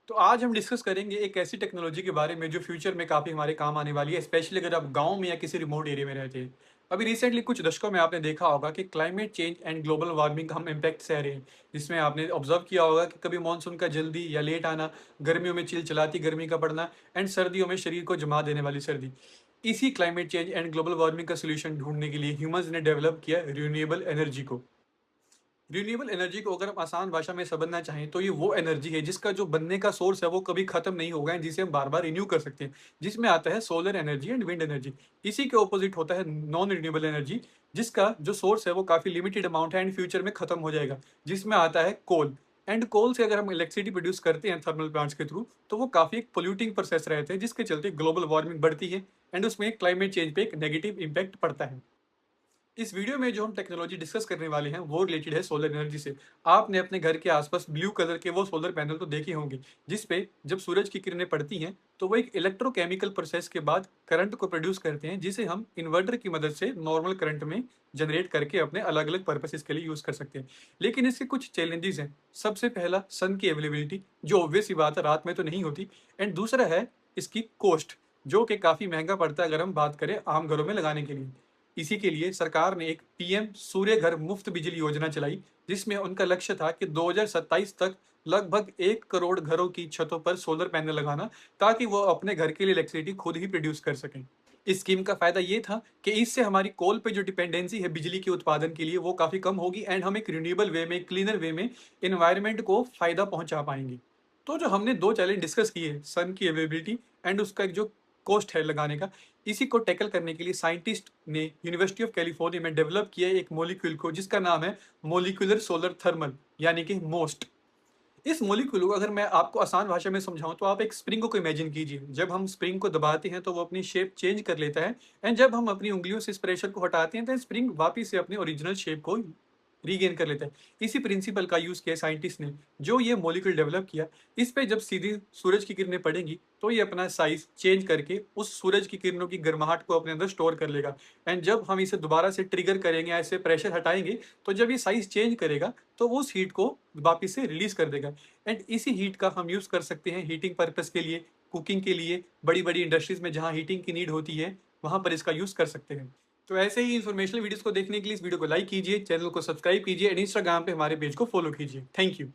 तो आज हम डिस्कस करेंगे एक ऐसी टेक्नोलॉजी के बारे में जो फ्यूचर में काफ़ी हमारे काम आने वाली है, स्पेशली अगर आप गाँव में या किसी रिमोट एरिया में रहते हैं। अभी रिसेंटली कुछ दशकों में आपने देखा होगा कि climate change and global warming का हम इम्पैक्ट सह रहे हैं, जिसमें आपने ऑब्जर्व किया होगा कि कभी मानसून का जल्दी या लेट आना, गर्मियों में चिलचिलाती गर्मी का पड़ना एंड सर्दियों में शरीर को जमा देने वाली सर्दी। इसी climate change and global warming का सोल्यूशन ढूंढने के लिए ह्यूमंस ने डेवलप किया रिन्यूएबल एनर्जी को। रिन्यूएबल एनर्जी को अगर हम आसान भाषा में समझना चाहें तो ये वो एनर्जी है जिसका जो बनने का सोर्स है वो कभी खत्म नहीं होगा एंड जिसे हम बार बार रिन्यू कर सकते हैं, जिसमें आता है solar energy and wind energy. इसी के ऑपोजिट होता है नॉन रिन्यूएबल एनर्जी, जिसका जो सोर्स है वो काफी लिमिटेड अमाउंट है एंड फ्यूचर में खत्म हो जाएगा, जिसमें आता है कोल। एंड कोल से अगर हम इलेक्ट्रिसिटी प्रोड्यूस करते हैं थर्मल प्लांट्स के थ्रू, तो वो काफी एक पोल्यूटिंग प्रोसेस रहते हैं, जिसके चलते ग्लोबल वार्मिंग बढ़ती है एंड उसमें क्लाइमेट चेंज पे एक नेगेटिव इंपैक्ट पड़ता है। इस वीडियो में जो हम टेक्नोलॉजी डिस्कस करने वाले हैं वो रिलेटेड है सोलर एनर्जी से। आपने अपने घर के आसपास ब्लू कलर के वो सोलर पैनल तो देखे होंगे, जिस पे जब सूरज की किरणें पड़ती हैं तो वो एक इलेक्ट्रोकेमिकल प्रोसेस के बाद करंट को प्रोड्यूस करते हैं, जिसे हम इन्वर्टर की मदद से नॉर्मल करंट में जनरेट करके अपने अलग अलग पर्पसेस के लिए यूज कर सकते हैं। लेकिन इसके कुछ चैलेंजेस हैं। सबसे पहला सन की अवेलेबिलिटी, जो ऑब्वियस ही बात है रात में तो नहीं होती। एंड दूसरा है इसकी कॉस्ट, जो कि काफी महंगा पड़ता है अगर हम बात करें आम घरों में लगाने के लिए। इसी के लिए सरकार ने एक पीएम सूर्य घर मुफ्त बिजली योजना चलाई, जिसमें उनका लक्ष्य था कि 2027 तक लगभग 1 करोड़ घरों की छतों पर सोलर पैनल लगाना, ताकि वो अपने घर के लिए इलेक्ट्रिसिटी खुद ही प्रोड्यूस कर सकें। इस स्कीम का फायदा ये था कि इससे हमारी कोल पे जो डिपेंडेंसी है बिजली के उत्पादन के लिए वो काफी कम होगी एंड हम एक रिन्यूएबल वे में, क्लीनर वे में इन्वायरमेंट को फायदा पहुंचा पाएंगे। तो जो हमने दो चैलेंज डिस्कस किए, सन की अवेलेबिलिटी एंड उसका एक जो कॉस्ट है लगाने का, इसी को टैकल करने के लिए साइंटिस्ट ने यूनिवर्सिटी ऑफ कैलिफोर्निया में डेवलप किया एक मॉलिक्यूल को, जिसका नाम है मोलिकुलर सोलर थर्मल, यानी कि मोस्ट। इस मॉलिक्यूल को अगर मैं आपको आसान भाषा में समझाऊं तो आप एक स्प्रिंग को इमेजिन कीजिए। जब हम स्प्रिंग को दबाते हैं तो वो अपनी शेप चेंज कर लेता है, एंड जब हम अपनी उंगलियों से इस प्रेशर को हटाते हैं तो स्प्रिंग वापस से अपनी ओरिजिनल शेप को रीगेन कर लेता है। इसी प्रिंसिपल का यूज किया साइंटिस्ट ने, जो ये मॉलिक्यूल डेवलप किया। इस पे जब सीधी सूरज की किरणें पड़ेंगी तो ये अपना साइज चेंज करके उस सूरज की किरणों की गर्माहट को अपने अंदर स्टोर कर लेगा। एंड जब हम इसे दोबारा से ट्रिगर करेंगे, ऐसे प्रेशर हटाएंगे, तो जब ये साइज चेंज करेगा तो वो उस हीट को वापिस से रिलीज कर देगा। एंड इसी हीट का हम यूज कर सकते हैं हीटिंग पर्पज के लिए, कुकिंग के लिए, बड़ी बड़ी इंडस्ट्रीज में जहाँ हीटिंग की नीड होती है वहां पर इसका यूज कर सकते हैं। तो ऐसे ही इन्फॉर्मेशनल वीडियोस को देखने के लिए इस वीडियो को लाइक कीजिए, चैनल को सब्सक्राइब कीजिए एंड इंस्टाग्राम पे हमारे पेज को फॉलो कीजिए। Thank you.